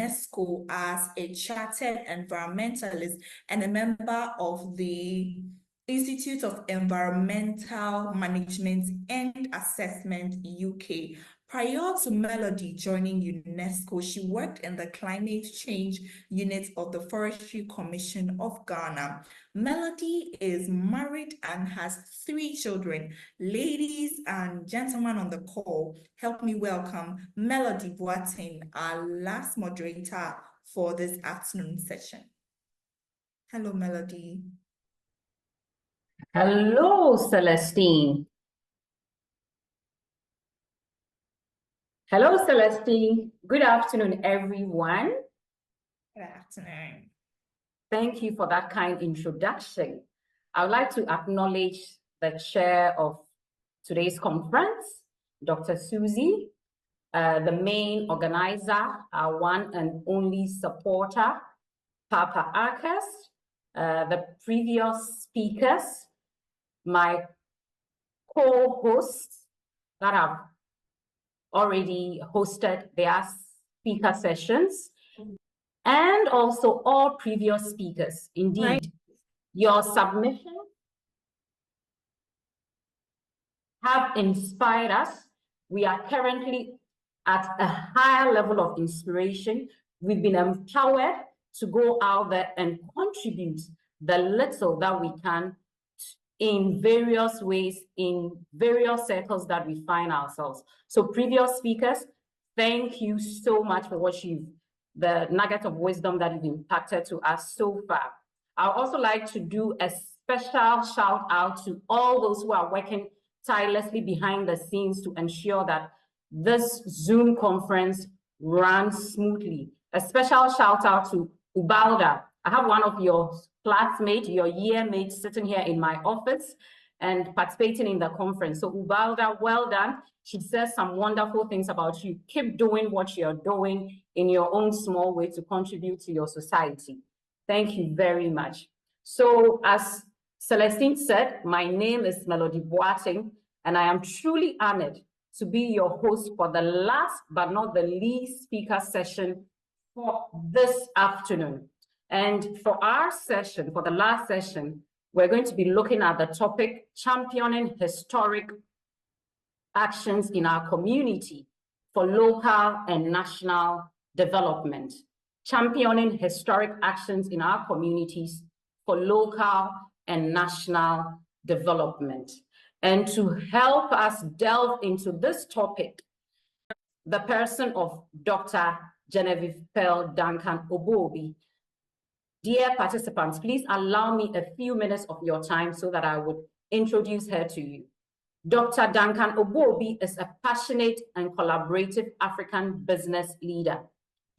UNESCO as a chartered environmentalist and a member of the Institute of Environmental Management and Assessment UK. Prior to Melody joining UNESCO, she worked in the climate change unit of the Forestry Commission of Ghana. Melody is married and has 3 children. Ladies and gentlemen on the call, help me welcome Melody Boateng, our last moderator for this afternoon session. Hello, Melody. Hello, Celestine. Hello, Celestine. Good afternoon, everyone. Good afternoon. Thank you for that kind introduction. I would like to acknowledge the chair of today's conference, Dr. Susie, the main organizer, our one and only supporter, Papa Arcus, the previous speakers, my co-hosts that have already hosted their speaker sessions, and also all previous speakers. Indeed, right. Your submission have inspired us. We are currently at a higher level of inspiration. We've been empowered to go out there and contribute the little that we can in various ways, in various circles that we find ourselves. So previous speakers, thank you so much for what the nugget of wisdom that you've impacted to us so far. I'd also like to do a special shout out to all those who are working tirelessly behind the scenes to ensure that this Zoom conference runs smoothly. A special shout out to Ubalda. I have one of your classmates, your year mates sitting here in my office and participating in the conference. So Ubalda, well done. She says some wonderful things about you. Keep doing what you're doing in your own small way to contribute to your society. Thank you very much. So as Celestine said, my name is Melody Boateng, and I am truly honored to be your host for the last but not the least speaker session for this afternoon. And for our session, for the last session, we're going to be looking at the topic, championing historic actions in our community for local and national development. Championing historic actions in our communities for local and national development. And to help us delve into this topic, the person of Dr. Genevieve Duncan Obuobi. Dear participants, please allow me a few minutes of your time so that I would introduce her to you. Dr. Duncan Obuobi is a passionate and collaborative African business leader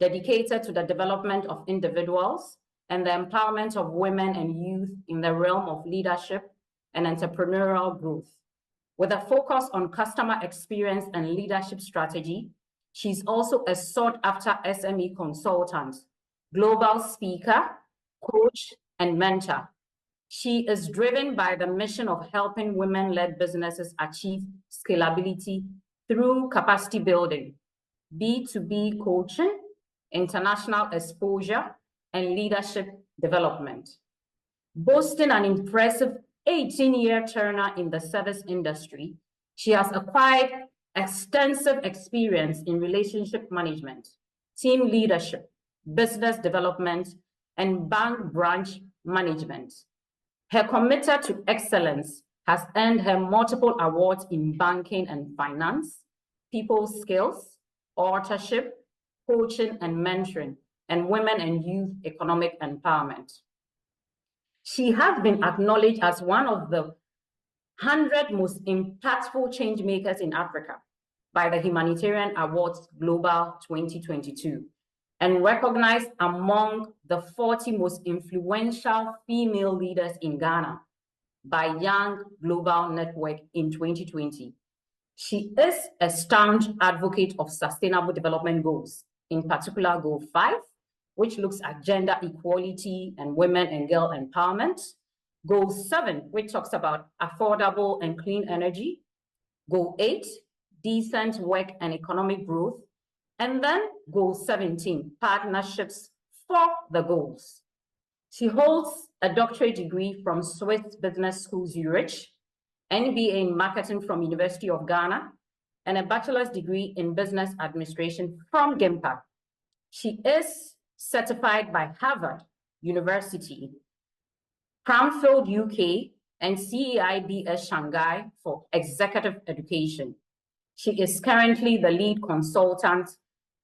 dedicated to the development of individuals and the empowerment of women and youth in the realm of leadership and entrepreneurial growth. With a focus on customer experience and leadership strategy, she's also a sought-after SME consultant, global speaker, coach, and mentor. She is driven by the mission of helping women-led businesses achieve scalability through capacity building, B2B coaching, international exposure, and leadership development. Boasting an impressive 18-year tenure in the service industry, she has acquired extensive experience in relationship management, team leadership, business development, and bank branch management. Her commitment to excellence has earned her multiple awards in banking and finance, people skills, authorship, coaching and mentoring, and women and youth economic empowerment. She has been acknowledged as one of the 100 most impactful change makers in Africa by the Humanitarian Awards Global 2022 and recognized among the 40 most influential female leaders in Ghana by Young Global Network in 2020. She is a staunch advocate of sustainable development goals, in particular Goal 5, which looks at gender equality and women and girl empowerment. Goal 7, which talks about affordable and clean energy. Goal 8, decent work and economic growth. And then goal 17, partnerships for the goals. She holds a doctorate degree from Swiss Business School Zurich, MBA in marketing from University of Ghana, and a bachelor's degree in business administration from GIMPA. She is certified by Harvard University, Cranfield, UK, and CEIBS Shanghai for executive education. She is currently the lead consultant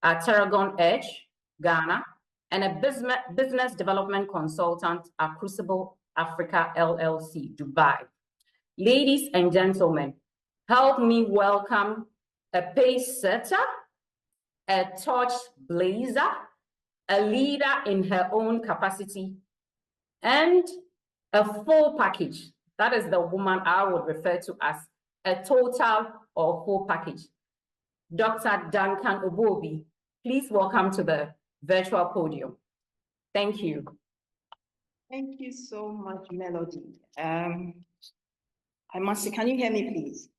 at Terragon Edge, Ghana, and a business development consultant at Crucible Africa LLC, Dubai. Ladies and gentlemen, help me welcome a pace setter, a torch blazer, a leader in her own capacity, and a full package. That is the woman I would refer to as a total or full package. Dr. Duncan Obuobi, please welcome to the virtual podium. Thank you. Thank you so much, Melody. I must say, can you hear me, please?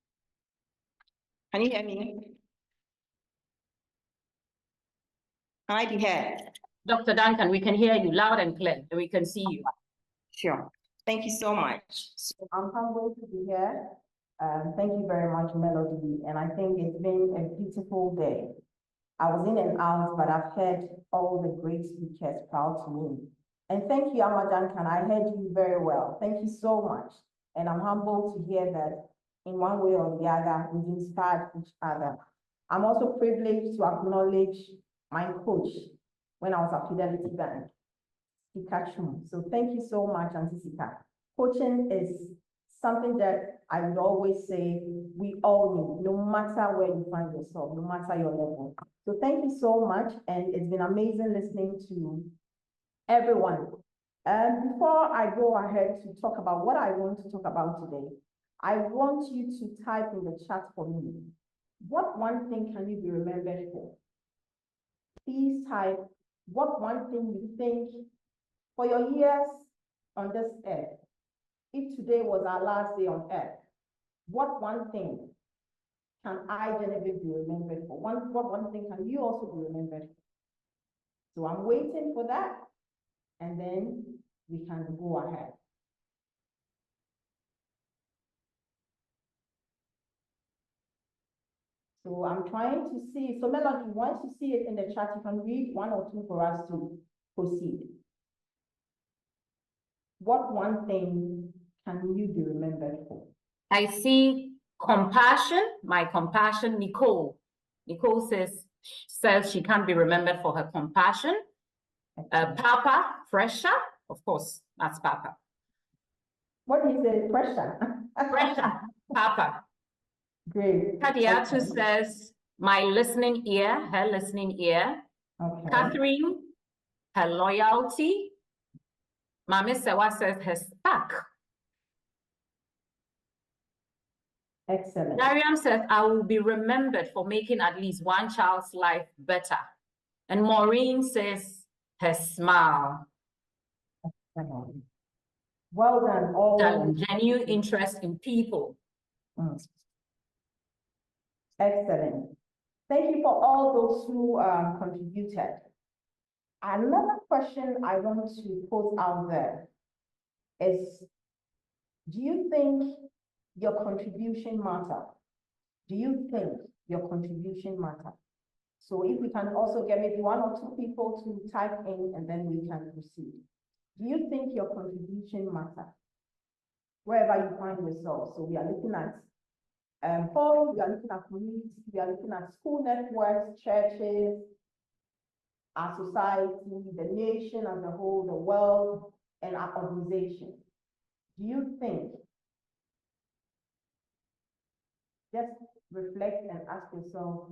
Can you hear me? Can I be heard? Dr. Duncan, we can hear you loud and clear, and we can see you. Sure. Thank you so much. So I'm humbled to be here. Thank you very much, Melody. And I think it's been a beautiful day. I was in and out, but I've heard all the great speakers proud to me. And thank you, Amma Duncan. I heard you very well. Thank you so much. And I'm humbled to hear that in one way or the other, we've inspired each other. I'm also privileged to acknowledge my coach when I was at Fidelity Bank, Sika Chum. So thank you so much, Auntie Sika. Coaching is something that I would always say we all need, no matter where you find yourself, no matter your level. So thank you so much, and it's been amazing listening to everyone. Before I go ahead to talk about what I want to talk about today, I want you to type in the chat for me. What one thing can you be remembered for? Please type what one thing you think for your years on this earth. If today was our last day on earth, what one thing can I, Genevieve, be remembered for? What one thing can you also be remembered for? So I'm waiting for that, and then we can go ahead. So I'm trying to see, so Melody, once you see it in the chat, you can read one or two for us to proceed. What one thing can you be remembered for? I see compassion, my compassion, Nicole. Nicole says she can't be remembered for her compassion. Papa, pressure, of course, that's Papa. What is it, pressure? Pressure, Papa. Great. Kadiatu says, my listening ear, her listening ear. Okay. Catherine, her loyalty. Mami Sewa says her spark. Excellent. Darian says, I will be remembered for making at least one child's life better. And Maureen says, her smile. Excellent. Well done, all. Genuine interest in people. Excellent. Thank you for all those who contributed. Another question I want to put out there is, do you think your contribution matters? Do you think your contribution matters? So if we can also get maybe one or two people to type in, and then we can proceed. Do you think your contribution matters? Wherever you find yourself. So we are looking at homes, we are looking at communities, we are looking at school networks, churches, our society, the nation as a whole, the world, and our organization. Do you think? Just reflect and ask yourself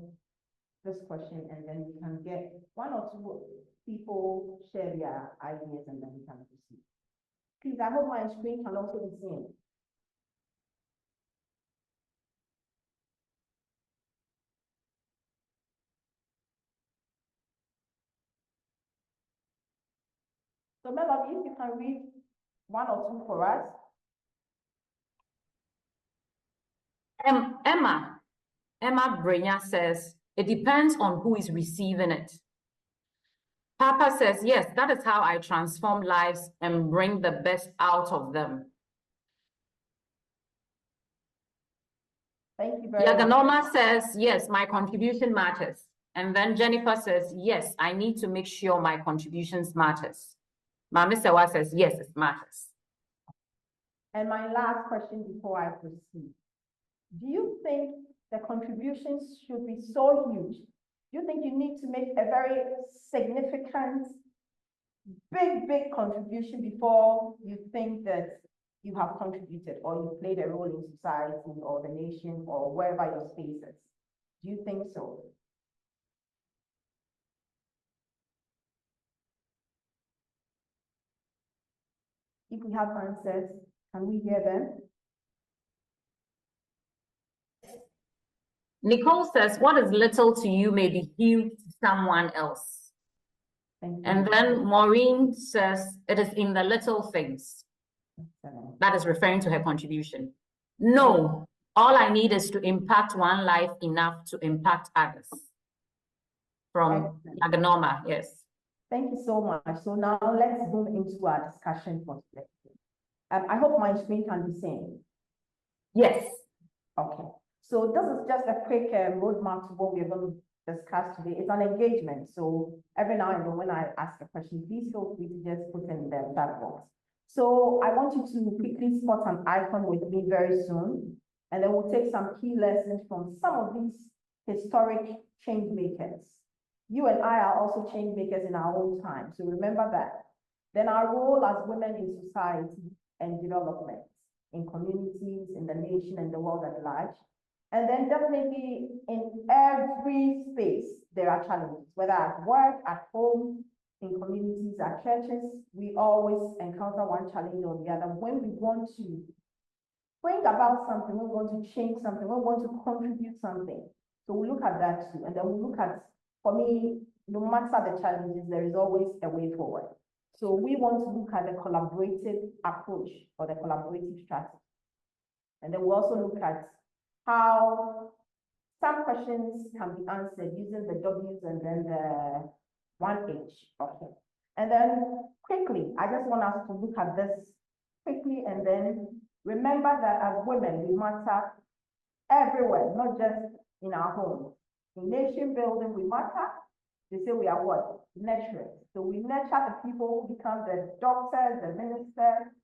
this question, and then we can get one or two people share their ideas, and then we can proceed. Please, I hope my screen can also be seen. So Melody, if you can read one or two for us. Emma Brenya says, It depends on who is receiving it. Papa says, yes, that is how I transform lives and bring the best out of them. Thank you very much. Yaganoma says, yes, my contribution matters. And then Jennifer says, yes, I need to make sure my contributions matters. Mami Sewa says, yes, it matters. And my last question before I proceed. Do you think the contributions should be so huge? Do you think you need to make a very significant, big contribution before you think that you have contributed or you played a role in society or the nation or wherever your space is? Do you think so? If we have answers, can we hear them? Nicole says, what is little to you may be huge to someone else. Thank you. And then Maureen says, it is in the little things. That is referring to her contribution. No, all I need is to impact one life enough to impact others. From Yaganoma, yes. Thank you so much. So now let's move into our discussion for today. I hope my screen can be seen. Yes. Okay. So this is just a quick roadmap to what we're going to discuss today. It's an engagement. So every now and then when I ask a question, please feel free to just put in the chat box. So I want you to quickly spot an icon with me very soon. And then we'll take some key lessons from some of these historic change makers. You and I are also change makers in our own time. So remember that. Then our role as women in society and development, in communities, in the nation and the world at large. And then definitely in every space, there are challenges, whether at work, at home, in communities, at churches, we always encounter one challenge or the other. When we want to bring about something, we want to change something, we want to contribute something. So we look at that too. And then we look at, for me, no matter the challenges, there is always a way forward. So we want to look at the collaborative approach or the collaborative strategy. And then we also look at how some questions can be answered using the W's and then the 1H. Okay. And then quickly, I just want us to look at this quickly and then remember that as women, we matter everywhere, not just in our homes. In nation building, we matter. They say we are what? Nurturers. So we nurture the people who become the doctors, the ministers,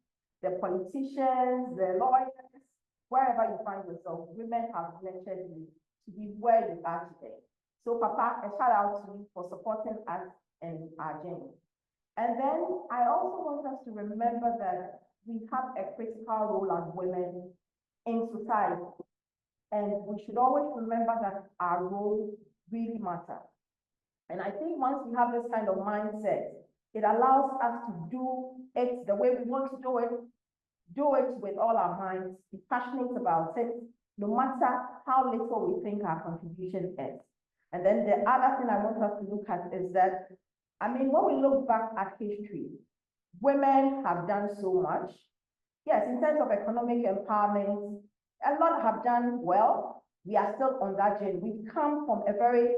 the politicians, the lawyers, wherever you find yourself, women have nurtured you to be where you are today. So Papa, a shout out to you for supporting us in our journey. And then I also want us to remember that we have a critical role as women in society. And we should always remember that our role really matters. And I think once we have this kind of mindset, it allows us to do it the way we want to do it with all our minds, be passionate about it, no matter how little we think our contribution is. And then the other thing I want us to look at is that, I mean, when we look back at history, women have done so much. Yes, in terms of economic empowerment, a lot have done well. We are still on that journey. We've come from a very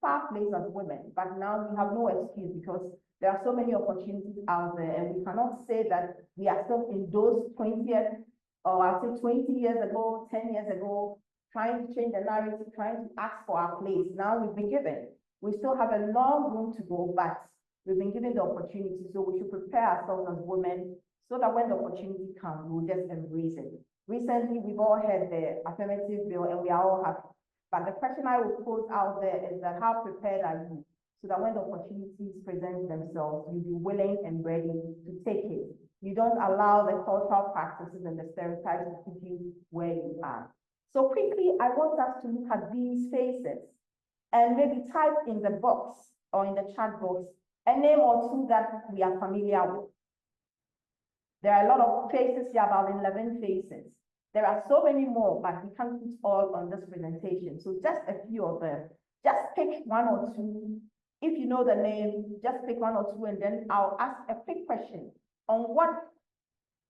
far place as women, but now we have no excuse because there are so many opportunities out there, and we cannot say that we are still in those 20th, or I'll say 20 years ago, 10 years ago, trying to change the narrative, trying to ask for our place. Now we've been given. We still have a long room to go, but we've been given the opportunity, so we should prepare ourselves as women so that when the opportunity comes, we'll just embrace it. Recently, we've all had the affirmative bill, and we are all happy. But the question I would pose out there is that how prepared are you so that when the opportunities present themselves, you'll be willing and ready to take it. You don't allow the cultural practices and the stereotypes to keep you where you are. So quickly, I want us to look at these faces and maybe type in the box or in the chat box a name or two that we are familiar with. There are a lot of faces here, about 11 faces. There are so many more, but we can't put all on this presentation. So just a few of them. Just pick one or two. If you know the name, just pick one or two, and then I'll ask a quick question on what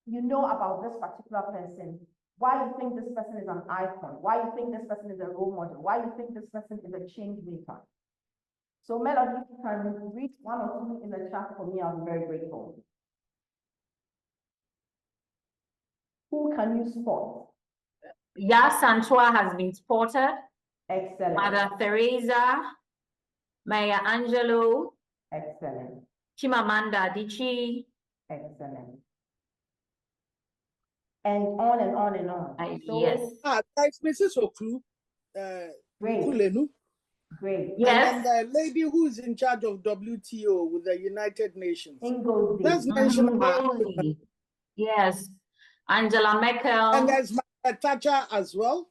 you know about this particular person why you think this person is an icon, why you think this person is a role model, why you think this person is a change maker. So Melody, if you can read one or two in the chat for me, I'll be very grateful. Who can you spot? Santua has been spotted. Excellent. Mother Teresa, Maya Angelou. Excellent. Chimamanda Adichie. Excellent. And on and on and on. So, yes. That's Mrs. Oklu. Great. Kulenu. Great. Yes. And then the lady who is in charge of WTO with the United Nations. Ngozi. Let's mention her. Yes. Angela Merkel. And there's Margaret Thatcher as well.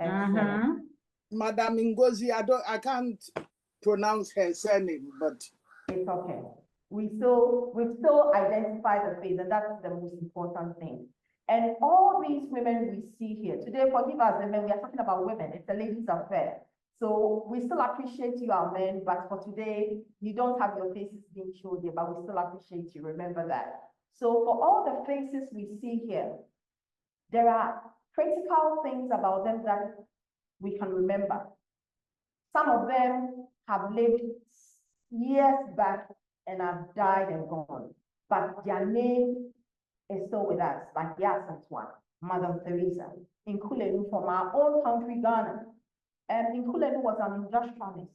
Excellent. Madame Ngozi, I can't pronounce her surname, but it's okay. We still identify the face, and that's the most important thing. And all these women we see here today, forgive us, men, we are talking about women. It's a ladies' affair. So we still appreciate you, our men, but for today, you don't have your faces being showed here, but we still appreciate you. Remember that. So for all the faces we see here, there are critical things about them that we can remember. Some of them have lived years back and have died and gone, but their name is still with us, like Yasantua, Mother Teresa, Nkulenu from our own country, Ghana. And Nkulenu was an industrialist.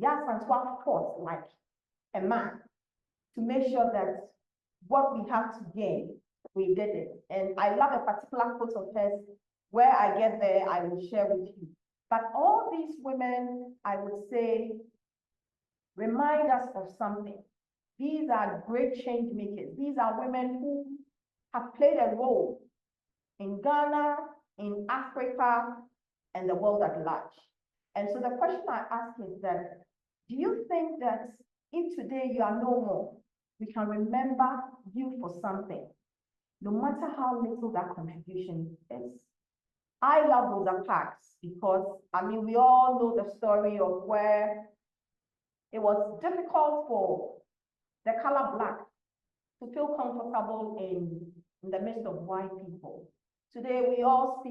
Yasantua fought like a man to make sure that what we have to gain, we did it. And I love a particular quote of hers. Where I get there, I will share with you. But all these women, I would say, remind us of something. These are great change makers. These are women who have played a role in Ghana, in Africa, and the world at large. And so the question I ask is that, do you think that if today you are no more, we can remember you for something, no matter how little that contribution is? I love Rosa Parks because, I mean, we all know the story of where it was difficult for the color Black to feel comfortable in the midst of white people. Today, we all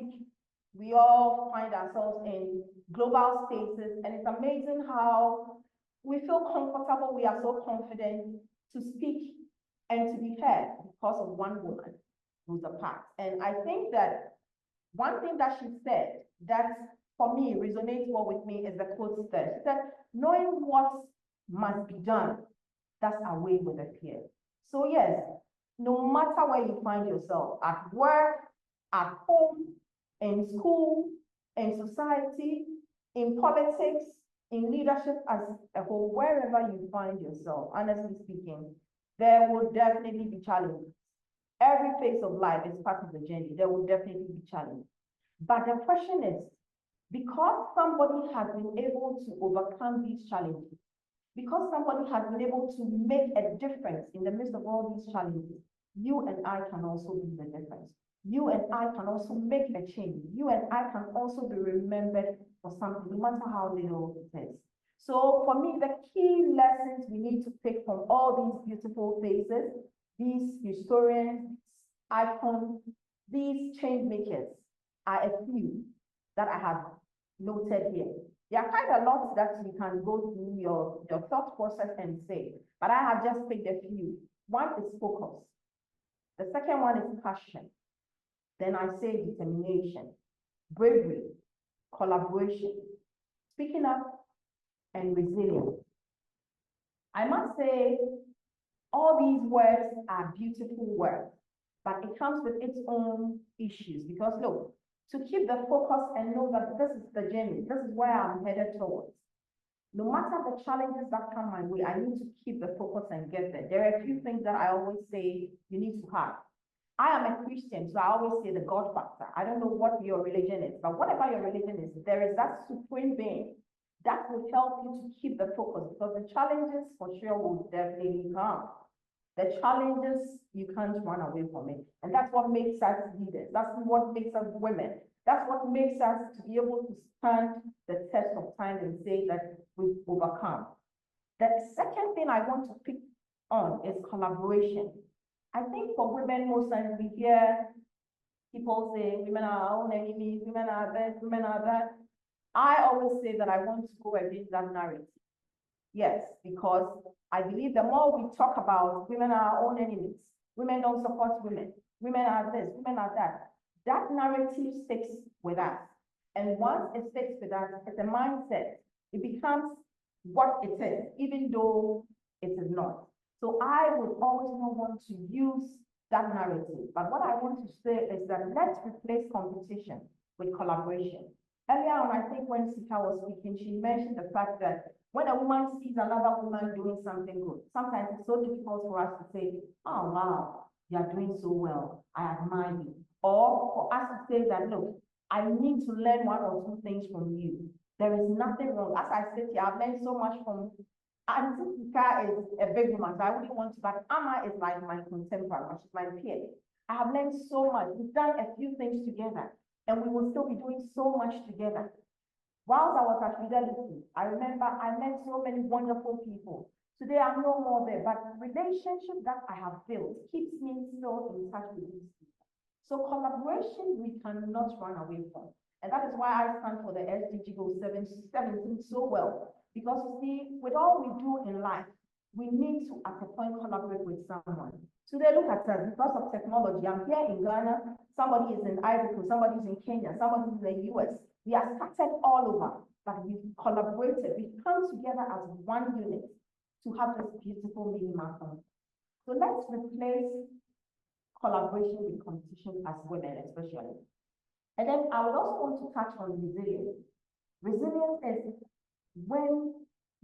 find ourselves in global spaces, and it's amazing how we feel comfortable, we are so confident to speak and to be heard because of one woman, Rosa Parks. And I think that one thing that she said that for me resonates well with me is the quote there. She said, knowing what must be done, that's our way with the fear. So yes, no matter where you find yourself, at work, at home, in school, in society, in politics, in leadership as a whole, wherever you find yourself, honestly speaking, there will definitely be challenges. Every phase of life is part of the journey. There will definitely be challenges. But the question is, because somebody has been able to overcome these challenges, because somebody has been able to make a difference in the midst of all these challenges, you and I can also be the difference. You and I can also make a change. You and I can also be remembered for something, no matter how little it is. So for me, the key lessons we need to pick from all these beautiful faces, these historians, icons, these change makers are a few that I have noted here. There are quite a lot that you can go through your thought process and say, but I have just picked a few. One is focus. The second one is passion. Then I say determination, bravery, collaboration, speaking up, and resilience. I must say, all these words are beautiful words, but it comes with its own issues because look, to keep the focus and know that this is the journey, this is where I'm headed towards. No matter the challenges that come my way, I need to keep the focus and get there. There are a few things that I always say you need to have. I am a Christian, so I always say the God factor. I don't know what your religion is, but whatever your religion is, there is that supreme being that will help you to keep the focus because the challenges for sure will definitely come. The challenges, you can't run away from it. And that's what makes us leaders. That's what makes us women. That's what makes us to be able to stand the test of time and say that we've overcome. The second thing I want to pick on is collaboration. I think for women, most times we hear People say women are our own enemies, women are this, women are that. I always say that I want to go against that narrative. Yes, because I believe the more we talk about women are our own enemies, women don't support women, women are this, women are that, that narrative sticks with us. And once it sticks with us, it's a mindset. It becomes what it is, even though it is not. So I would always not want to use that narrative. But what I want to say is that let's replace competition with collaboration. Earlier on, I think when Sika was speaking, she mentioned the fact that when a woman sees another woman doing something good, sometimes it's so difficult for us to say, oh, wow, you are doing so well. I admire you. Or for us to say that, look, I need to learn one or two things from you. There is nothing wrong. As I said here, I've learned so much from, and Sika is a big woman, so I wouldn't want to, but Amma is like my contemporary, she's my peer. I have learned so much. We've done a few things together, and we will still be doing so much together. Whilst I was at Fidelity, I remember I met so many wonderful people. Today I'm no more there, but the relationship that I have built keeps me still in touch with these people. So collaboration we cannot run away from. And that is why I stand for the SDG Goal 17 so well. Because you see, with all we do in life, we need to at a point collaborate with someone. Today, look at us, because of technology. I'm here in Ghana, somebody is in Ivory Coast, somebody is in Kenya, somebody is in the US. We are scattered all over, but we've collaborated. We've come together as one unit to have this beautiful mini marathon. So let's replace collaboration with competition as women, especially. And then I would also want to touch on resilience. Resilience is when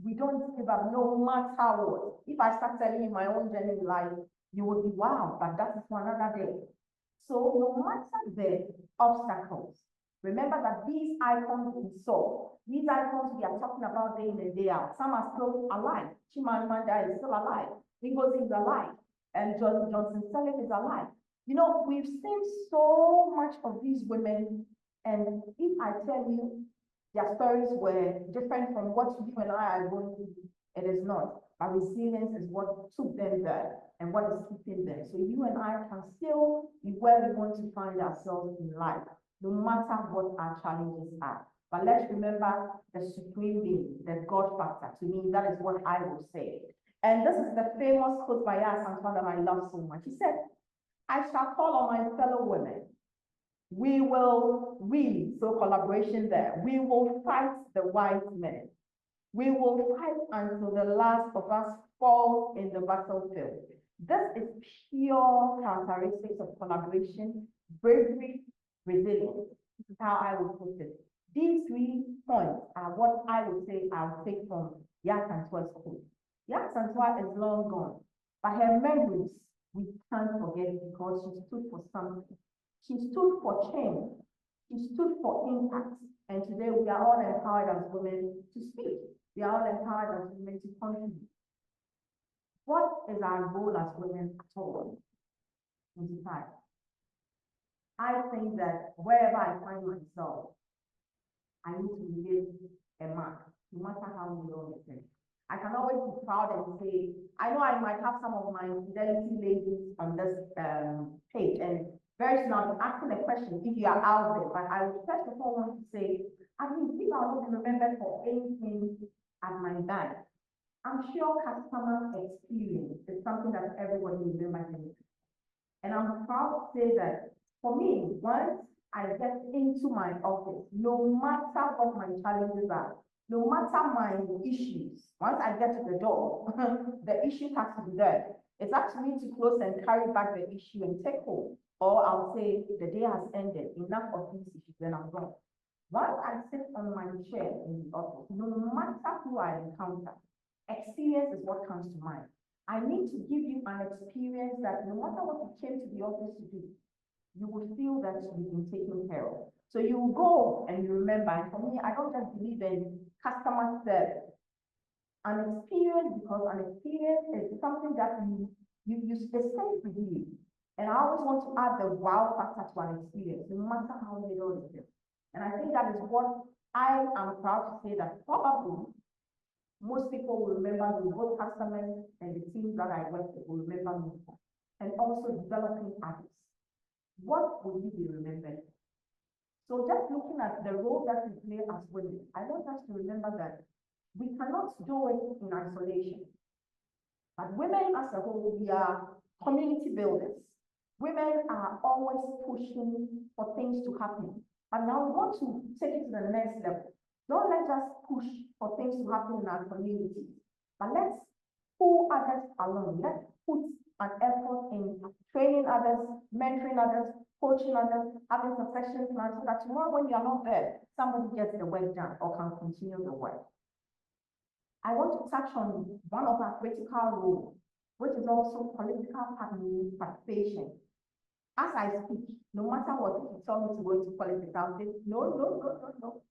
we don't give up no matter what. If I start telling you my own journey in life, you will be wow, but that is for another day. So no matter the obstacles, remember that these icons we saw, these icons we are talking about day in and day out, some are still alive. Chimamanda is still alive. Ngozi is alive. And Johnson Sirleaf is alive. You know, we've seen so much of these women, and if I tell you their stories were different from what you and I are going through, it is not. But resilience is what took them there and what is keeping them. So you and I can still be where we want to find ourselves in life, no matter what our challenges are. But let's remember the supreme being, the God factor. To me, that is what I will say. And this is the famous quote by Santua that I love so much. He said, I shall call on my fellow women. So collaboration there. We will fight the white men. We will fight until the last of us falls in the battlefield. This is pure characteristics of collaboration, bravery, resilience. This is how I would put it. These 3 points are what I would say I'll take from Santua's quote. Santua is long gone, but her memories we can't forget because she stood for something. She stood for change. She stood for impact. And today we are all empowered as women to speak. We are all empowered as women to contribute. What is our goal as women at all? 25. I think that wherever I find myself, I need to leave a mark, no matter how little it is. I can always be proud and say, I know I might have some of my Fidelity ladies on this page, and very soon I'll be asking a question if you are out there, but I would first of all want to say, I mean, if I want to remember for anything at my bank, I'm sure customer experience is something that everybody remembers. And I'm proud to say that for me, once I get into my office, no matter what my challenges are, no matter my issues, once I get to the door, the issue has to be there. It's up to me to close and carry back the issue and take home. Or I'll say, the day has ended, enough of these issues, then I'm gone. Once I sit on my chair in the office, no matter who I encounter, experience is what comes to mind. I need to give you an experience that no matter what you came to the office to do, you will feel that you've been taken care of. So you go and you remember, and for me, I don't just believe in customer service. An experience, because an experience is something that you stay with you. And I always want to add the wow factor to an experience, no matter how little it is. And I think that is what I am proud to say, that probably most people will remember me, both customers and the teams that I work with will remember me for. And also developing habits. what will you be remembered? So just looking at the role that we play as women, I want us to remember that we cannot do it in isolation. But women as a whole, we are community builders. Women are always pushing for things to happen. But now we want to take it to the next level. Don't let us push for things to happen in our community, but let's pull others along. Let's put an effort in training others, mentoring others, coaching others, having succession plans, so that tomorrow when you are not there, somebody gets the work done or can continue the work. I want to touch on one of our critical roles, which is also political participation. As I speak, no matter what, if you tell me to go into politics, I'll say, no.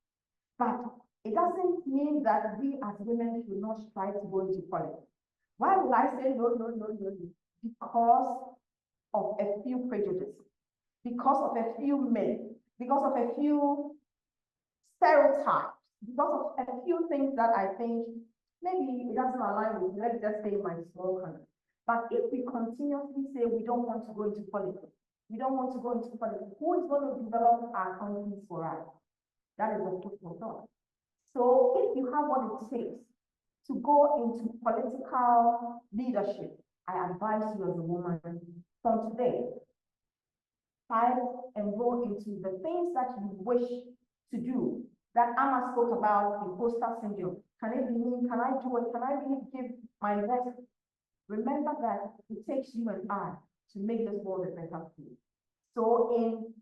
But it doesn't mean that we as women should not strive to go into politics. Why would I say no? Because of a few prejudices, because of a few myths, because of a few stereotypes, because of a few things that I think maybe it doesn't align with, let's just say my small country. But if we continuously say we don't want to go into politics, we don't want to go into politics, who is going to develop our countries for us? That is a food for thought. So if you have what it takes to go into political leadership, I advise you as a woman from today, try and go into the things that you wish to do. That Amma spoke about, the imposter syndrome. Can it be me? Can I do it? Can I really give my best? Remember that it takes you and I to make this world a better place. So in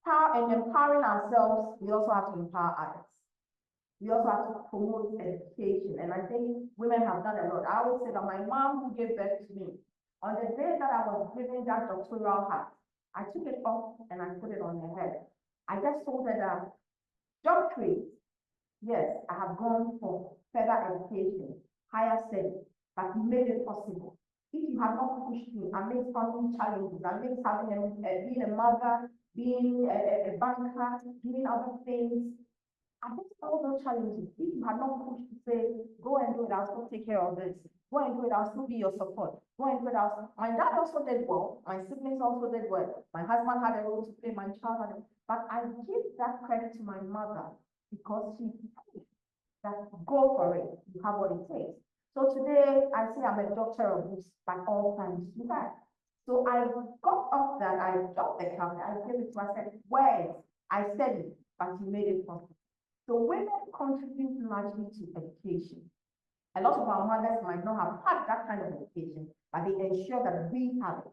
empowering ourselves, we also have to empower others. We also have to promote education. And I think women have done a lot. I always say that my mom who gave birth to me, on the day that I was given that doctoral hat, I took it off and I put it on her head. I just told her that doctorate, yes, I have gone for further education, higher studies, but you made it possible. If you had not pushed me amidst family challenges, amidst having being a mother, being a banker, doing other things, amidst all those challenges, if you had not pushed to say, go and do it, I'll still take care of this. Go and do it, I'll still be your support. Go and do it, my dad also did well, my siblings also did well. My husband had a role to play, my child had a, but I give that credit to my mother because she pushed that go for it, you have what it takes. So today, I say I'm a doctor of books, but all times to that. So I got off that, I dropped the camera, I gave it to her, I said, words, I said it, but you made it possible. So women contribute largely to education. A lot of our mothers might not have had that kind of education, but they ensure that we have it.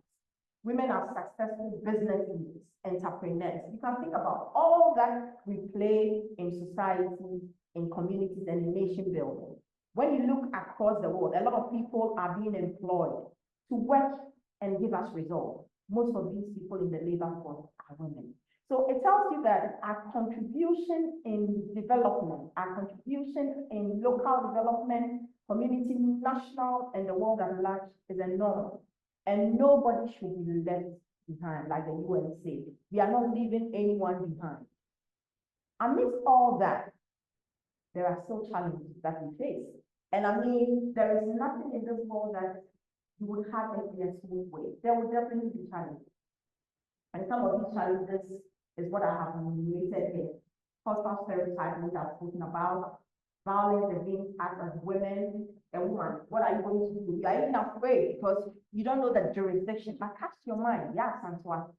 Women are successful business leaders, entrepreneurs. You can think about all that we play in society, in communities, and in nation building. When you look across the world, a lot of people are being employed to work and give us results. Most of these people in the labor force are women. So it tells you that our contribution in development, our contribution in local development, community, national, and the world at large is enormous. And nobody should be left behind, like the UN said. We are not leaving anyone behind. Amidst all that, there are still challenges that we face. And I mean, there is nothing in this world that you would have it in a smooth way. There will definitely be challenges. And some of these challenges is what I have enumerated here. Hostile stereotypes, which I've spoken about, violence against us as women, a woman. What are you going to do? You are even afraid because you don't know the jurisdiction. But catch your mind, yes, Antoine.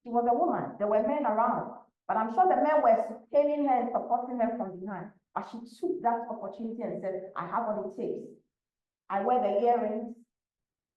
She was a woman. There were men around. But I'm sure the men were sustaining her and supporting her from behind. But she took that opportunity and said, I have what it takes. I wear the earrings,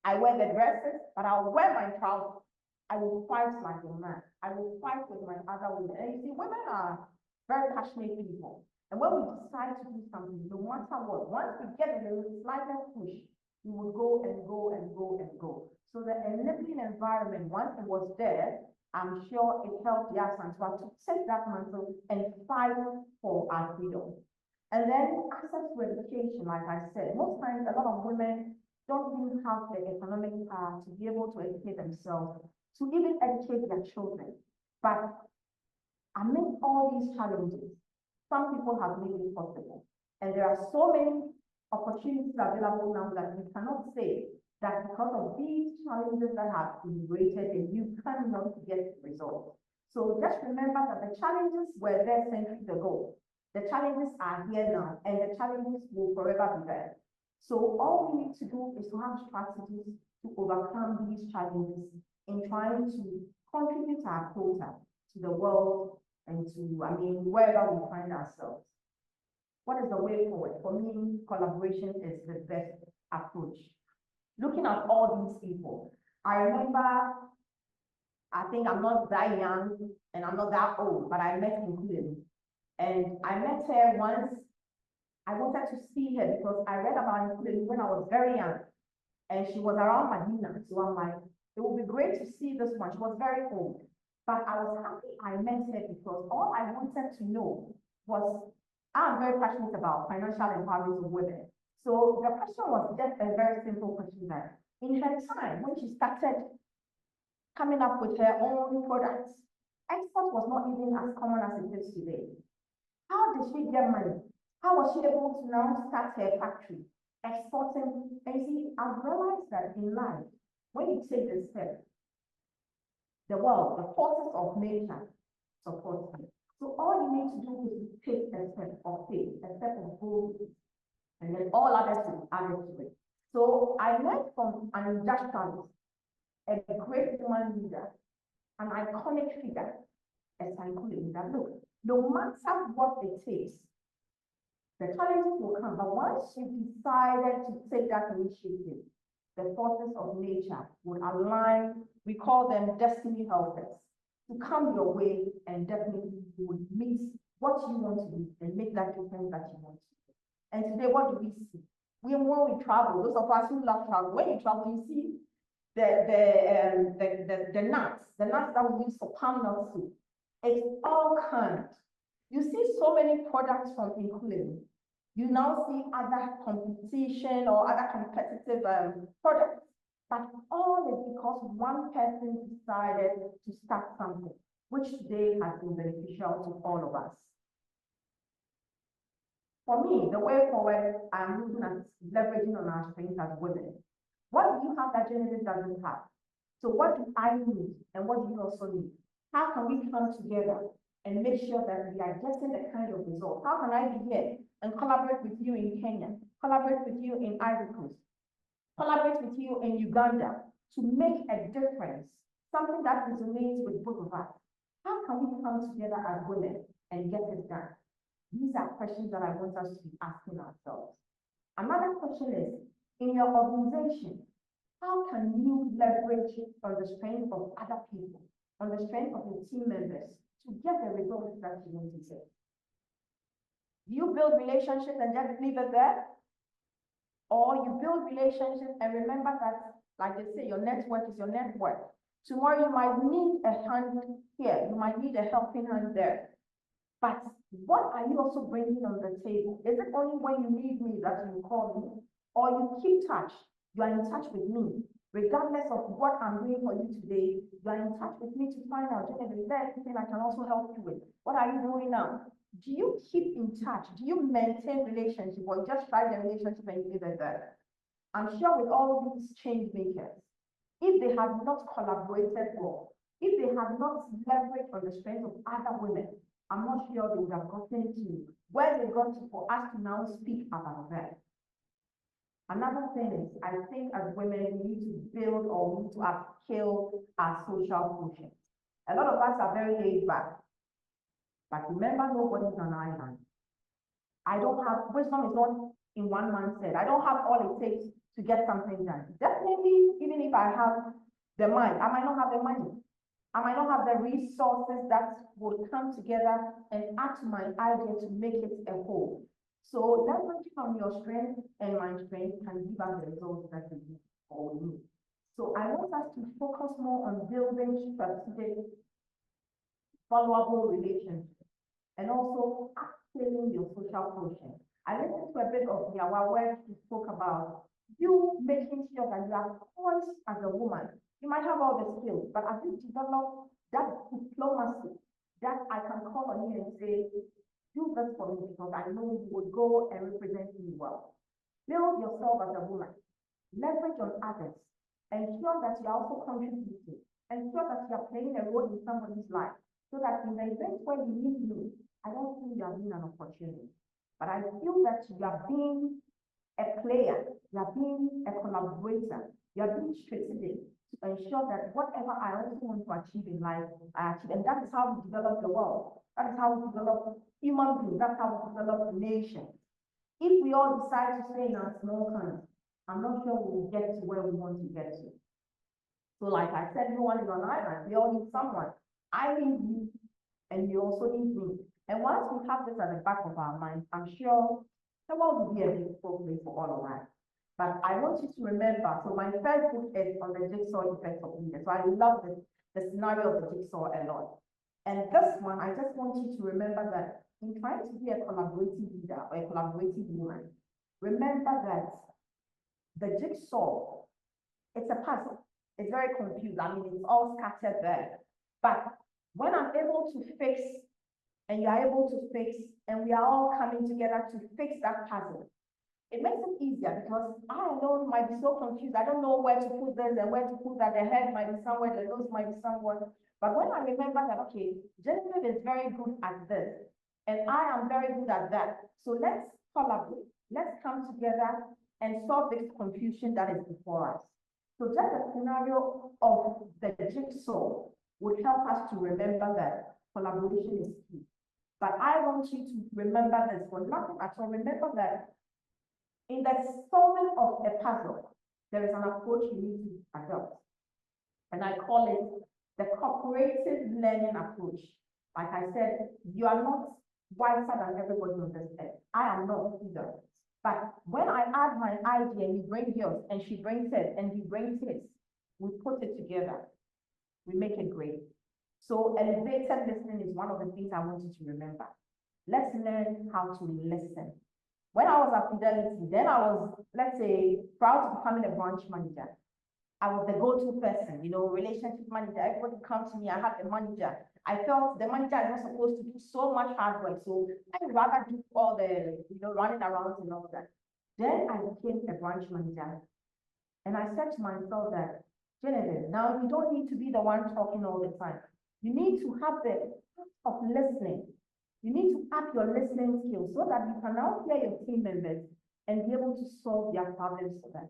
I wear the dresses, but I'll wear my trousers. I will fight like a man. I will fight with my other women. And you see, women are very passionate people. And when we decide to do something, no matter what, once we get the slightest push, we will go and go and go and go. So the enabling environment, once it was there, I'm sure it helped Yasantua to take that mantle and fight for our freedom. And then access to education, like I said, most times a lot of women don't even have the economic power to be able to educate themselves, to even educate their children. But amid all these challenges, some people have made it possible. And there are so many opportunities available now that we cannot say that because of these challenges that have been rated, and you cannot get results. So just remember that the challenges were there centuries ago. The challenges are here now, and the challenges will forever be there. So all we need to do is to have strategies to overcome these challenges in trying to contribute our quota to the world and to, wherever we find ourselves. What is the way forward? For me, collaboration is the best approach. Looking at all these people, I remember, I think I'm not that young and I'm not that old, but I met Including. And I met her once. I wanted to see her because I read about Including when I was very young. And she was around Medina. So I'm like, it would be great to see this one. She was very old. But I was happy I met her because all I wanted to know was, I'm very passionate about financial empowerment of women. So the question was just a very simple question that in her time, when she started coming up with her own products, export was not even as common as it is today. How did she get money? How was she able to now start her factory, exporting? And see, I've realized that in life, when you take this step, the world, the forces of nature support you. So all you need to do is to take a step of faith, a step of boldness, and then all others will add it to it. So I learned from an industrialist, a great woman leader, an iconic figure, as I call it, that look, no matter what it takes, the challenges will come, but once you decided to take that initiative, the forces of nature will align, we call them destiny helpers, to come your way and definitely will meet what you want to do and make that difference that you want to do. And today, what do we see? When we travel, those of us who love travel, when you travel, you see the nuts that we use for palm nut soup. It's all canned. You see so many products from Including. You now see other competition or other competitive products, but all is because one person decided to start something, which today has been beneficial to all of us. For me, the way forward, I'm looking at leveraging on our strengths as women. What do you have that Genevieve doesn't have? So what do I need and what do you also need? How can we come together and make sure that we are getting the kind of result? How can I be here and collaborate with you in Kenya, collaborate with you in Ivory Coast, collaborate with you in Uganda to make a difference, something that resonates with both of us? How can we come together as women and get this done? These are questions that I want us to be asking ourselves. Another question is, in your organization, how can you leverage on the strength of other people, on the strength of your team members to get the results that you want to get? Do you build relationships and just leave it there? Or you build relationships and remember that, like they say, your network is your net worth. Tomorrow you might need a hand here, you might need a helping hand there. But what are you also bringing on the table? Is it only when you need me that you call me? Or you keep touch, you are in touch with me. Regardless of what I'm doing for you today, you are in touch with me to find out, Genevieve, is there anything I can also help you with? What are you doing now? Do you keep in touch? Do you maintain relationship, or you just try the relationship and leave it there? I'm sure with all these change makers, if they have not collaborated well, if they have not leveraged on the strength of other women, I'm not sure they would have gotten to where they got to for us to now speak about that. Another thing is, I think as women, we need to build or we need to upskill our social quotient. A lot of us are very laid back, but remember, nobody's an island. I don't have, wisdom is not in one man's head. I don't have all it takes to get something done. Definitely, even if I have the mind, I might not have the money. I might not have the resources that will come together and add to my idea to make it a whole. So leveraging on your strength and my strength can give us the results that we need or we need. So I want us to focus more on building strategic, valuable relationships and also upscaling your social quotient. I listened to a bit of Yawa where she spoke about you making sure that you are poised as a woman. You might have all the skills, but as you develop that diplomacy, that I can call on you and say, do this for me because I know you will go and represent me well. Build yourself as a woman. Leverage on others. ensure that you are also contributing, ensure that you are playing a role in somebody's life, so that in the event where you need me, I don't feel you are being an opportunity, but I feel that you are being a player, you are being a collaborator, you are being strategic to ensure that whatever I also want to achieve in life, I achieve. And that is how we develop the world. That is how we develop human beings. That's how we develop nations. If we all decide to stay in our small country, I'm not sure we will get to where we want to get to. So like I said, no one is on an island. We all need someone. I need you, and you also need me. And once we have this at the back of our minds, I'm sure the world will be a beautiful place for all of us. But I want you to remember, so my first book is on the jigsaw effect of leaders. So I love the scenario of the jigsaw a lot. And this one, I just want you to remember that in trying to be a collaborative leader or a collaborative woman, remember that the jigsaw, it's a puzzle. It's very confused. I mean, it's all scattered there. But when I'm able to fix, and you are able to fix, and we are all coming together to fix that puzzle, it makes it easier, because I alone might be so confused. I don't know where to put this and where to put that. The head might be somewhere, the nose might be somewhere. But when I remember that, okay, Genevieve is very good at this, and I am very good at that. So let's collaborate. Let's come together and solve this confusion that is before us. So just a scenario of the jigsaw would help us to remember that collaboration is key. But I want you to remember this for nothing at all. Remember that in the solving of a puzzle, there is an approach you need to adopt. And I call it the cooperative learning approach. Like I said, you are not wiser than everybody on this earth. I am not either. But when I add my idea and you bring yours, and she brings it, and he brings his, we put it together, we make it great. So elevated listening is one of the things I want you to remember. Let's learn how to listen. When I was at Fidelity, then I was, let's say, proud to becoming a branch manager. I was the go-to person, you know, relationship manager. Everybody comes to me, I have a manager. I felt the manager is not supposed to do so much hard work, so I'd rather do all the, you know, running around and all that. Then I became a branch manager. And I said to myself that, Genevieve, now you don't need to be the one talking all the time. You need to have the art of listening. You need to up your listening skills so that you can now hear your team members and be able to solve their problems for them.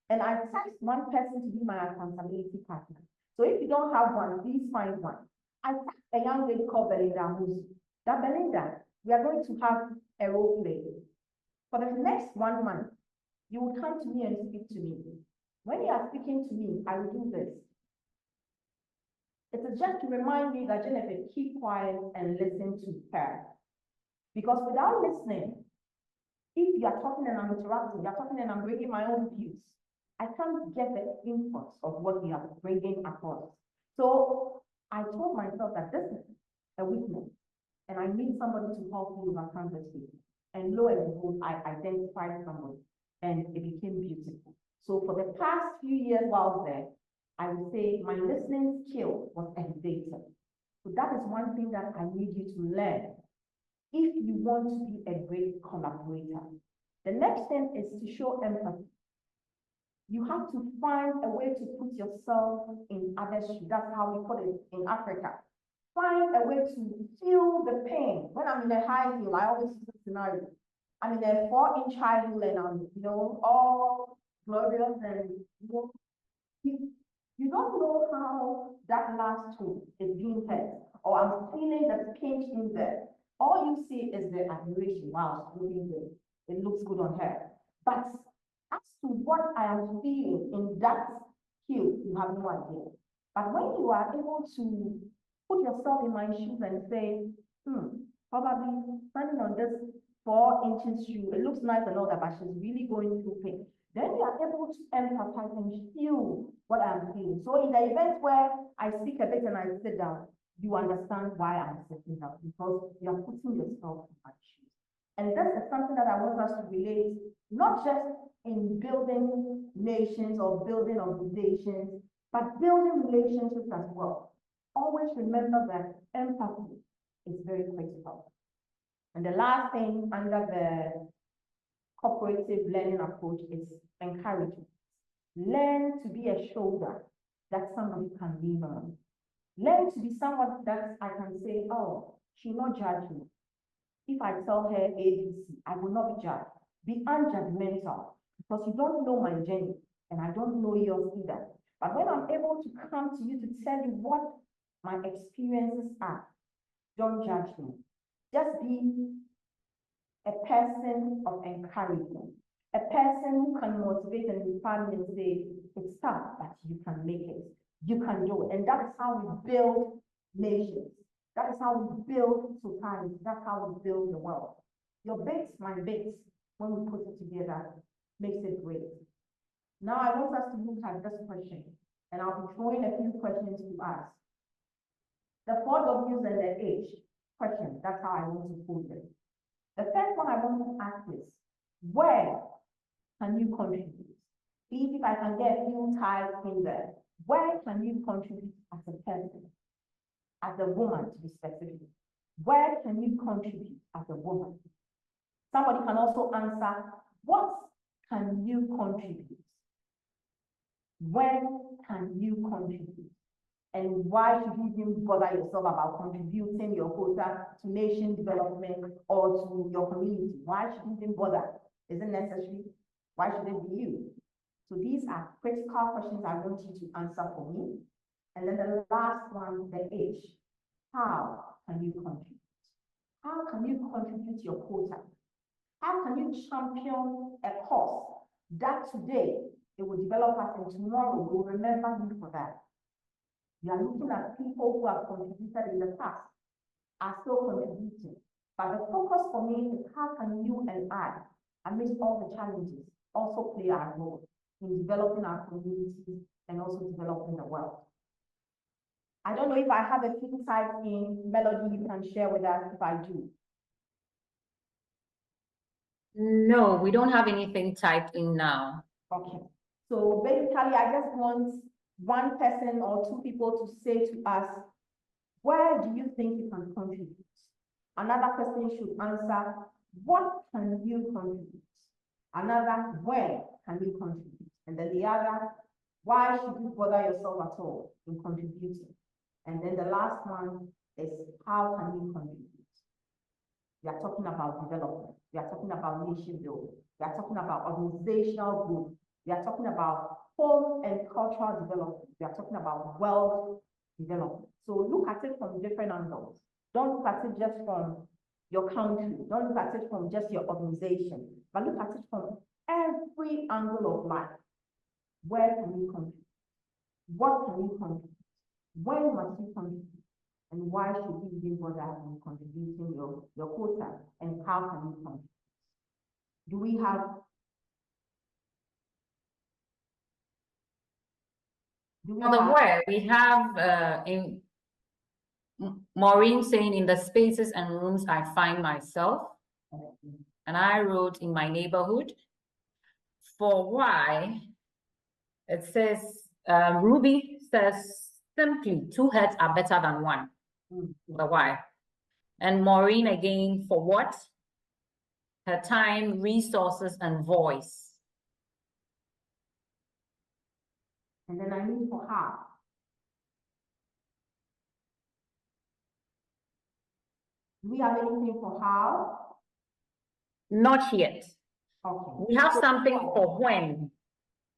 And I tasked one person to be my accountability partner. So if you don't have one, please find one. I tasked a young lady called Belinda Musu. That Belinda, we are going to have a role play. For the next 1 month, you will come to me and speak to me. When you are speaking to me, I will do this. It is just to remind me that Genevieve, keep quiet and listen to her. Because without listening, if you are talking and I'm interrupting, you're talking and I'm bringing my own views, I can't get the input of what you are bringing across. So I told myself that this is a weakness, and I need somebody to help me overcome this weakness. And lo and behold, I identified somebody, and it became beautiful. So for the past few years while I was there, I would say my listening skill was elevated. So that is one thing that I need you to learn if you want to be a great collaborator. The next thing is to show empathy. You have to find a way to put yourself in others' shoes. That's how we put it in Africa. Find a way to feel the pain. When I'm in a high heel, I always use this scenario. I'm in a 4-inch high heel and I'm, you know, all glorious and, you know, you don't know how that last toe is being hurt, or I'm feeling the pinch in there. All you see is the admiration. Wow, she's looking good. It looks good on her. But as to what I am feeling in that heel, you have no idea. But when you are able to put yourself in my shoes and say, probably standing on this 4-inch shoe, it looks nice and all that, but she's really going through pain. Then you are able to empathize and feel what I'm feeling. So in the event where I speak a bit and I sit down, you understand why I'm sitting down, because you are putting yourself in my shoes. And this is something that I want us to relate, not just in building nations or building organizations, but building relationships as well. Always remember that empathy is very critical. And the last thing under the cooperative learning approach is encouragement. Learn to be a shoulder that somebody can lean on. Learn to be someone that I can say, oh, she'll not judge me. If I tell her ABC, I will not be judged. Be unjudgmental, because you don't know my journey and I don't know yours either. But when I'm able to come to you to tell you what my experiences are, don't judge me. Just be a person of encouragement, a person who can motivate and inspire me and say, it's tough, but you can make it. You can do it. And that is how we build nations. That is how we build society. That's how we build the world. Your bits, my bits, when we put it together, makes it great. Now I want us to look at this question, and I'll be throwing a few questions to us. The 4 W's and the H question, that's how I want to put it. The first one I want to ask is, where can you contribute? Please, if I can get a few types in there. Where can you contribute as a person, as a woman to be specific? Where can you contribute as a woman? Somebody can also answer, what can you contribute? When can you contribute? And why should you even bother yourself about contributing your quota to nation development or to your community? Why should you even bother? Is it necessary? Why should it be you? So these are critical questions I want you to answer for me. And then the last one, the H, how can you contribute? How can you contribute your quota? How can you champion a cause that today it will develop us and tomorrow we'll remember you for that? We are looking at people who have contributed in the past, are still contributing. But the focus for me is how can you and I, amidst all the challenges, also play our role in developing our communities and also developing the world. I don't know if I have a few types in Melody you can share with us if I do. No, we don't have anything typed in now. Okay. So basically, I just want one person or 2 people to say to us, where do you think you can contribute? Another person should answer, what can you contribute? Another, where can you contribute? And then the other, why should you bother yourself at all in contributing? And then the last one is, how can you contribute? We are talking about development. We are talking about nation building. We are talking about organizational growth. We are talking about home and cultural development. We are talking about world development. So look at it from different angles. Don't look at it just from your country. Don't look at it from just your organization, but look at it from every angle of life. Where can you contribute? What can you contribute? When must you contribute? And why should you even bother in contributing your quota? And how can you contribute? Do we have where we have in Maureen saying, in the spaces and rooms I find myself, and I wrote in my neighborhood. For why, it says, Ruby says, simply 2 heads are better than 1. The why. And Maureen again, for what? Her time, resources, and voice. And then I need for how. Do we have anything for how? Not yet. Okay. We have something for when.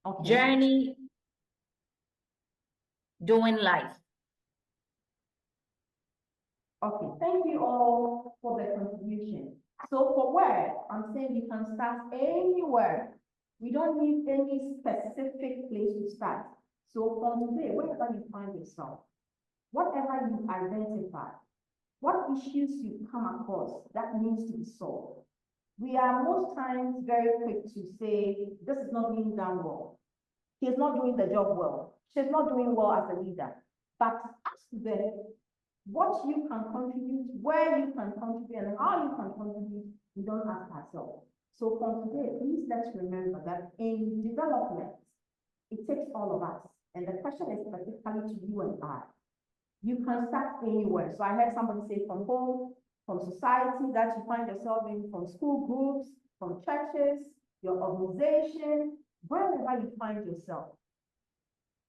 Okay. Journey, doing life. Okay, thank you all for the contribution. So for where, I'm saying you can start anywhere. We don't need any specific place to start. So from today, wherever you find yourself, whatever you identify, what issues you come across that needs to be solved. We are most times very quick to say, this is not being done well. He's not doing the job well. She's not doing well as a leader. But ask them what you can contribute, where you can contribute, and how you can contribute. We don't ask ourselves. So from today, please let's remember that in development, it takes all of us. And the question is specifically to you and I. You can start anywhere. So I heard somebody say from home, from society that you find yourself in, from school groups, from churches, your organization, wherever you find yourself,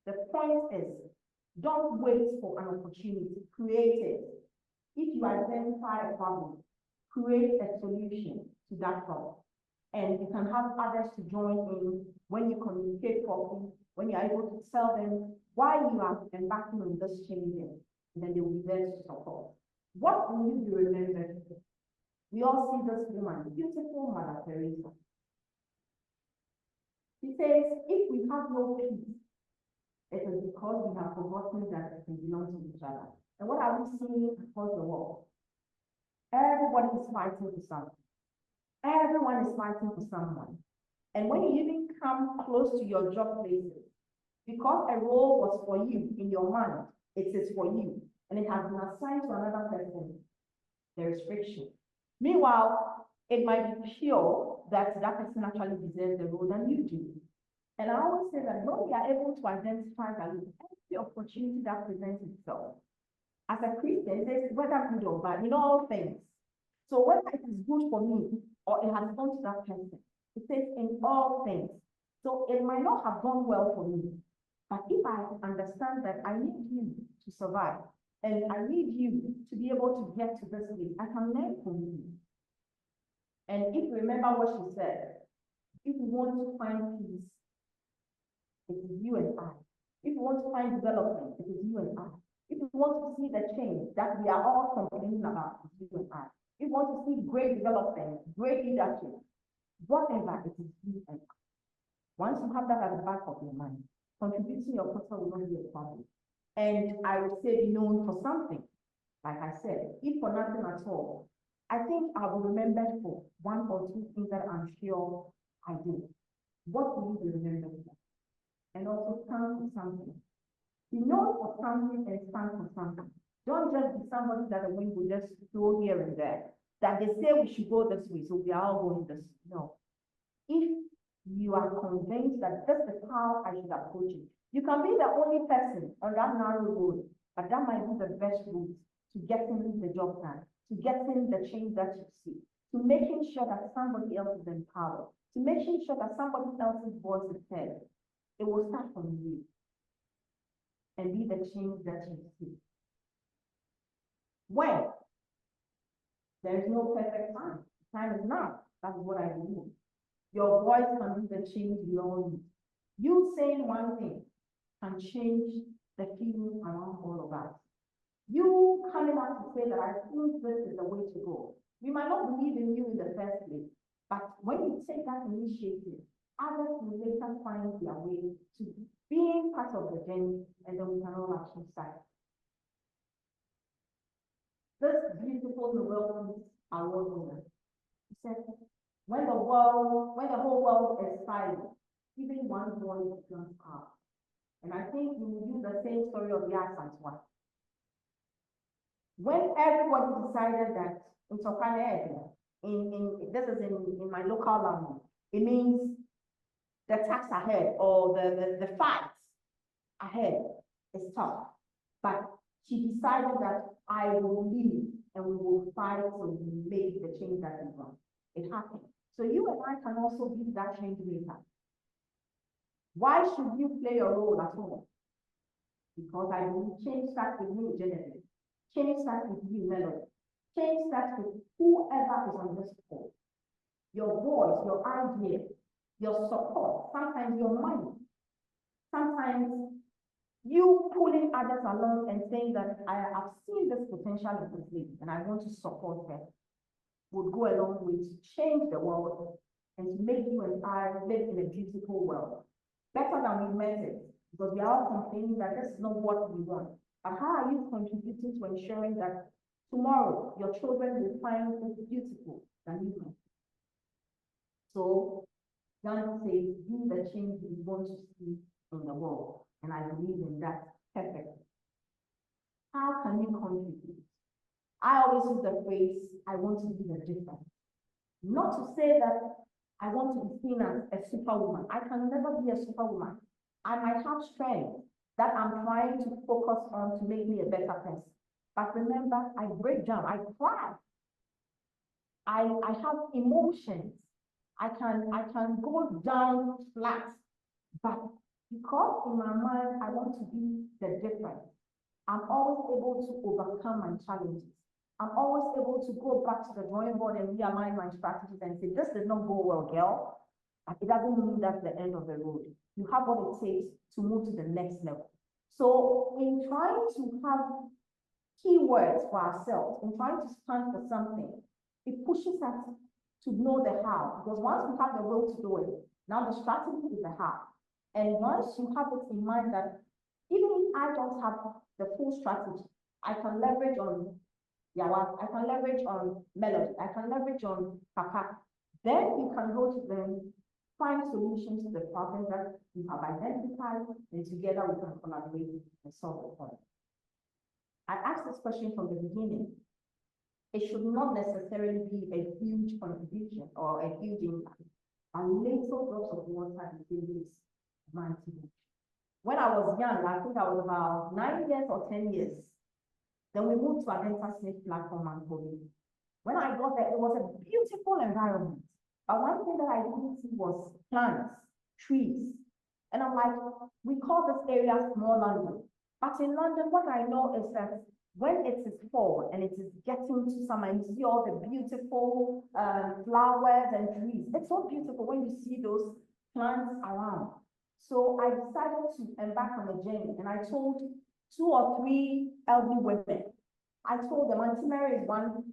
the point is, don't wait for an opportunity, create it. If you identify a problem, create a solution to that problem. And you can have others to join in when you communicate properly, when you're able to tell them why you are embarking on this changing, and then they will be there to support. What will you be remembered for? We all see this woman, beautiful Mother Teresa. She says, if we have no peace, it is because we have forgotten that we belong to each other. And what are we seeing across the world? Everybody is fighting for something. Everyone is fighting for someone. And when you even come close to your job places, because a role was for you in your mind, it is for you, and it has been assigned to another person, there is friction. Meanwhile, it might be pure that that person actually deserves the role than you do. And I always say that when we are able to identify that with every opportunity that presents itself, as a Christian, there's whether good or bad in all things. So whether it is good for me or it has gone to that person, it says in all things. So it might not have gone well for me, but if I understand that I need you to survive, and I need you to be able to get to this place, I can learn from you. And if you remember what she said, if you want to find peace, it is you and I. If you want to find development, it is you and I. If you want to see the change that we are all complaining about, it is you and I. If you want to see great development, great leadership, whatever, it is you and I. Once you have that at the back of your mind, contributing your quota will not be a problem. And I would say be known for something. Like I said, if for nothing at all, I think I will remember for one or two things that I'm sure I did. What will you be remembered for? And also stand for something. Be known for something and stand for something. Don't just be somebody that the wind will just throw here and there. That they say we should go this way, so we are all going this way. No. If you are convinced that this is how I should approach it, you can be the only person on that narrow road, but that might be the best route to getting the job done, to getting the change that you see, to making sure that somebody else is empowered, to making sure that somebody else's voice is heard. It will start from you and be the change that you see. When there is no perfect time, time is now. That's what I believe. Your voice can be the change we all need. You saying one thing can change the feeling around all of us. You coming up to say that I think this is the way to go. We might not believe in you in the first place, but when you take that initiative, others will later find their way to being part of the journey, and then we can all actually start. This beautiful Nobel Peace Award winner said, when the whole world is silent, even one voice comes out. And I think we will use the same story of the accent one. When everybody decided that in this is in my local language, it means the tax ahead or the fight ahead is tough. But she decided that I will leave and we will fight to make the change that we want. It happened. So you and I can also be that change maker. Why should you play your role at home? Because I believe change starts with you, Genevieve. Change starts with you, Melody. Change starts with whoever is on this call. Your voice, your idea, your support, sometimes your money, sometimes you pulling others along and saying that I have seen this potential in this lady and I want to support her, would go a long way to change the world and to make you and I live in a beautiful world. Better than we met it, because we are all complaining that this is not what we want. But how are you contributing to ensuring that tomorrow your children will find it beautiful than you can? So, Jan says, be the change we want to see in the world. And I believe in that perfectly. How can you contribute? I always use the phrase, I want to be the difference. Not to say that I want to be seen as a superwoman. I can never be a superwoman. I might have strength that I'm trying to focus on to make me a better person. But remember, I break down, I cry. I have emotions. I can go down flat But because in my mind, I want to be the difference, I'm always able to overcome my challenges. I'm always able to go back to the drawing board and realign my strategies and say, this did not go well, girl. But it doesn't mean that's the end of the road. You have what it takes to move to the next level. So in trying to have keywords for ourselves, in trying to stand for something, it pushes us to know the how. Because once we have the will to do it, now the strategy is the how. And once you have it in mind that even if I don't have the full strategy, I can leverage on Yawa, I can leverage on Melody, I can leverage on Papa. Then you can go to them, find solutions to the problems that you have identified, and together we can collaborate and solve the problem. I asked this question from the beginning. It should not necessarily be a huge contribution or a huge impact. A little drops of water in this mighty. When I was young, I think I was about 9 years or 10 years. Then we moved to Adenta Smith platform and Kobe. When I got there, it was a beautiful environment. But one thing that I didn't see was plants, trees. And I'm like, we call this area small London. But in London, what I know is that when it is fall and it is getting to summer, and you see all the beautiful flowers and trees. It's so beautiful when you see those plants around. So I decided to embark on a journey, and I told 2 or 3 elderly women. I told them, Auntie Mary is one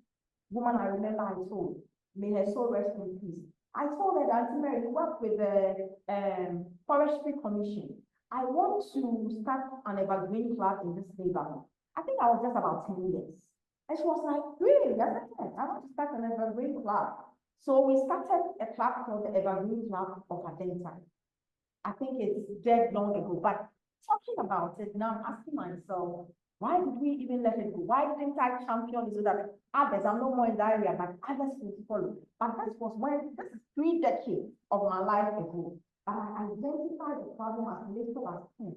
woman I remember I told, may her soul rest in peace. I told her that Auntie Mary, you work with the Forestry Commission. I want to start an evergreen club in this neighborhood. I think I was just about 10 years. And she was like, really? That's it. I want to start an evergreen club. So we started a club called the Evergreen Club of Adenta. I think it's dead long ago, but talking about it now, I'm asking myself, why did we even let it go? Why didn't I champion it so that others, I'm no more in that area, but others will follow? But this was when, this is 3 decades of my life ago. But I identified the problem as little as 10.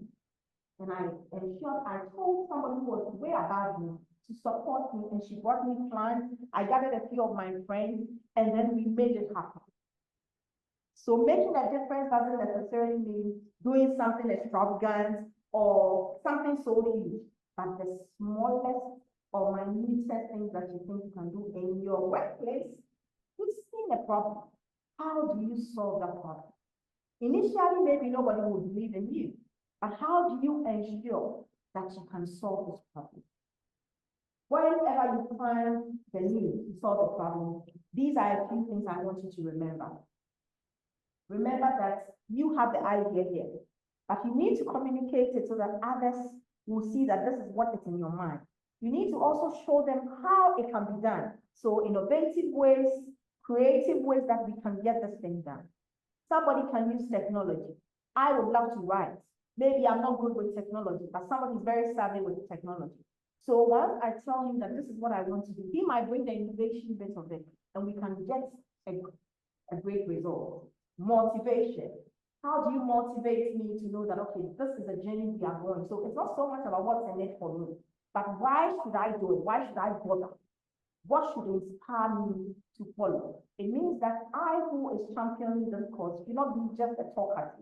And I ensured, I told somebody who was way above me to support me, and she brought me plans. I gathered a few of my friends, and then we made it happen. So making a difference doesn't necessarily mean doing something extravagant or something so huge, but the smallest or minutest things that you think you can do in your workplace, you've seen a problem. How do you solve that problem? Initially, maybe nobody will believe in you, but how do you ensure that you can solve this problem? Whenever you find the need to solve the problem, these are a few things I want you to remember. Remember that you have the idea here, but you need to communicate it so that others will see that this is what is in your mind. You need to also show them how it can be done. So innovative ways, creative ways that we can get this thing done. Somebody can use technology. I would love to write. Maybe I'm not good with technology, but somebody is very savvy with technology. So once I tell him that this is what I want to do, he might bring the innovation bit of it, and we can get a great result. Motivation. How do you motivate me to know that, okay, this is a journey we are going? So it's not so much about what's in it for me, but why should I do it? Why should I bother? What should inspire me to follow? It means that I, who is championing this cause, should not be just a talker,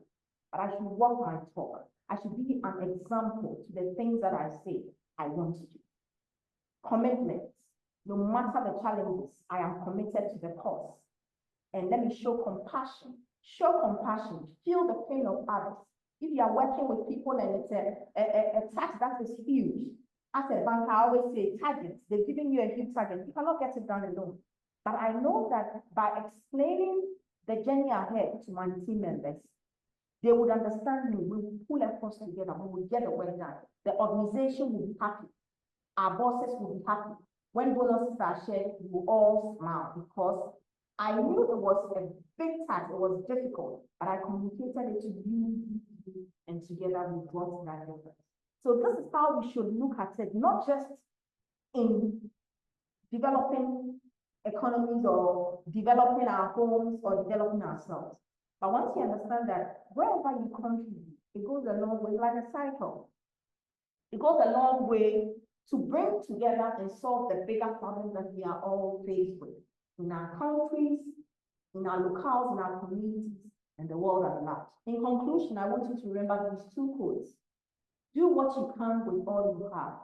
but I should walk my talk. I should be an example to the things that I say I want to do. Commitment. No matter the challenges, I am committed to the cause. And let me show compassion. Show compassion. Feel the pain of others. If you are working with people and it's a task that is huge, as a banker, I always say targets. They're giving you a huge target. You cannot get it done alone. But I know that by explaining the journey ahead to my team members, they would understand me. We will pull efforts together. We will get the work done. The organization will be happy. Our bosses will be happy. When bonuses are shared, we will all smile because I knew it was a big task. It was difficult, but I communicated it to you, and together we got that difference. So this is how we should look at it, not just in developing economies or developing our homes or developing ourselves. But once you understand that wherever you contribute, it goes a long way, like a cycle. It goes a long way to bring together and solve the bigger problems that we are all faced with in our countries, in our locales, in our communities, and the world at large. In conclusion, I want you to remember these two quotes. Do what you can with all you have,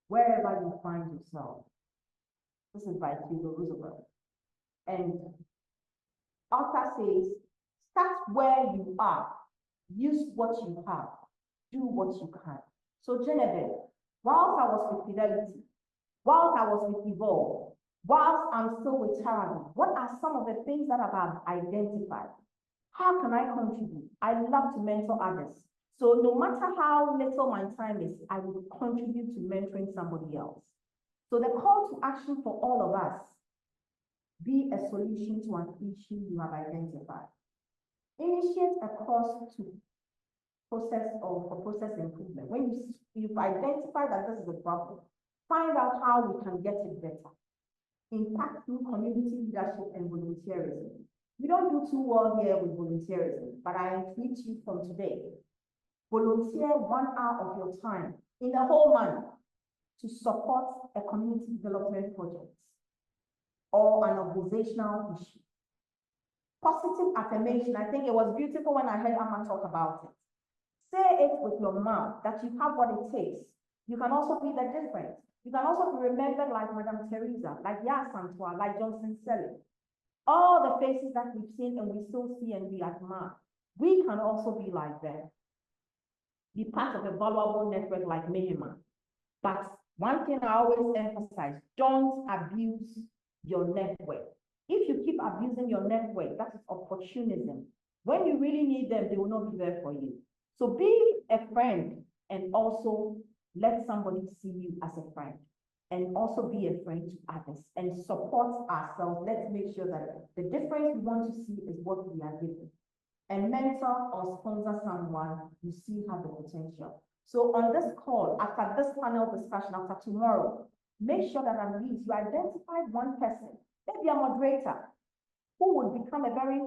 wherever you find yourself. This is by Theodore Roosevelt. And author says, start where you are, use what you have, do what you can. So Genevieve, whilst I was with Fidelity, whilst I was with Evolve, whilst I'm still with Tarani, what are some of the things that I've identified? How can I contribute? I love to mentor others. So no matter how little my time is, I will contribute to mentoring somebody else. So the call to action for all of us, be a solution to an issue you have identified. Initiate a course to process or for process improvement. When you've identified that this is a problem, find out how we can get it better. Impact through community leadership and volunteerism. We don't do too well here with volunteerism, but I entreat you from today. Volunteer 1 hour of your time in the whole month to support a community development project or an organizational issue. Positive affirmation. I think it was beautiful when I heard Amma talk about it. Say it with your mouth that you have what it takes. You can also be the difference. You can also be remembered like Madame Teresa, like Yaa Santua, like Johnson Selly. All the faces that we've seen and we still see and we admire. We can also be like them. Be part of a valuable network like Mehima. But one thing I always emphasize, don't abuse your network. If you keep abusing your network, that is opportunism. When you really need them, they will not be there for you. So be a friend and also let somebody see you as a friend. And also be a friend to others and support ourselves. Let's make sure that the difference we want to see is what we are giving. And mentor or sponsor someone you see have the potential. So on this call, after this panel discussion, after tomorrow, make sure that at least you identified one person, maybe a moderator, who will become a very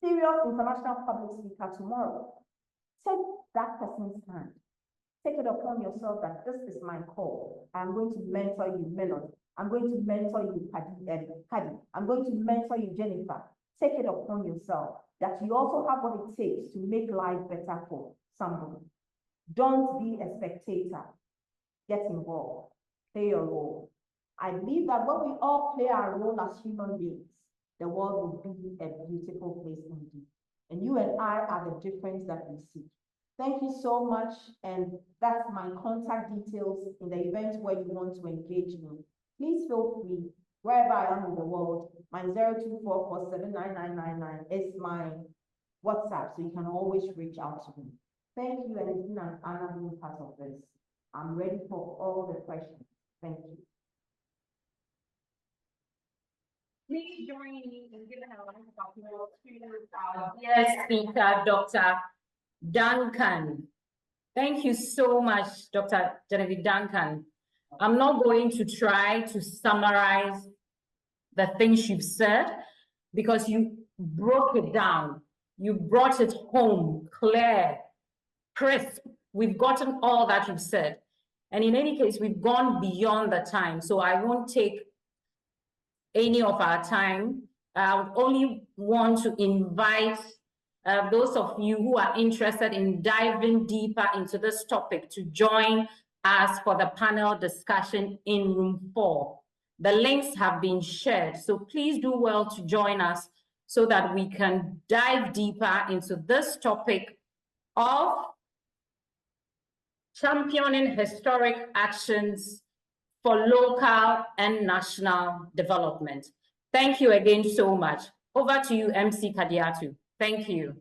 serious international public speaker tomorrow. Take that person's hand. Take it upon yourself that this is my call. I'm going to mentor you, Melody. I'm going to mentor you, Kadi. I'm going to mentor you, Jennifer. Take it upon yourself that you also have what it takes to make life better for somebody. Don't be a spectator. Get involved. Play your role. I believe that when we all play our role as human beings, the world will be a beautiful place indeed. And you and I are the difference that we see. Thank you so much. And that's my contact details in the event where you want to engage me. Please feel free, wherever I am in the world, my 0244799999 is my WhatsApp, so you can always reach out to me. Thank you, and it's been an honor being part of this. I'm ready for all the questions. Thank you. Please join me in giving a round of applause to our guest speaker, Dr. Duncan. Thank you so much, Dr. Genevieve Duncan. I'm not going to try to summarize the things you've said because you broke it down. You brought it home, clear, crisp. We've gotten all that you've said. And in any case, we've gone beyond the time. So I won't take any of our time. I would only want to invite those of you who are interested in diving deeper into this topic to join us for the panel discussion in room 4. The links have been shared, so please do well to join us so that we can dive deeper into this topic of championing historic actions for local and national development. Thank you again so much. Over to you, MC Kadiatu. Thank you.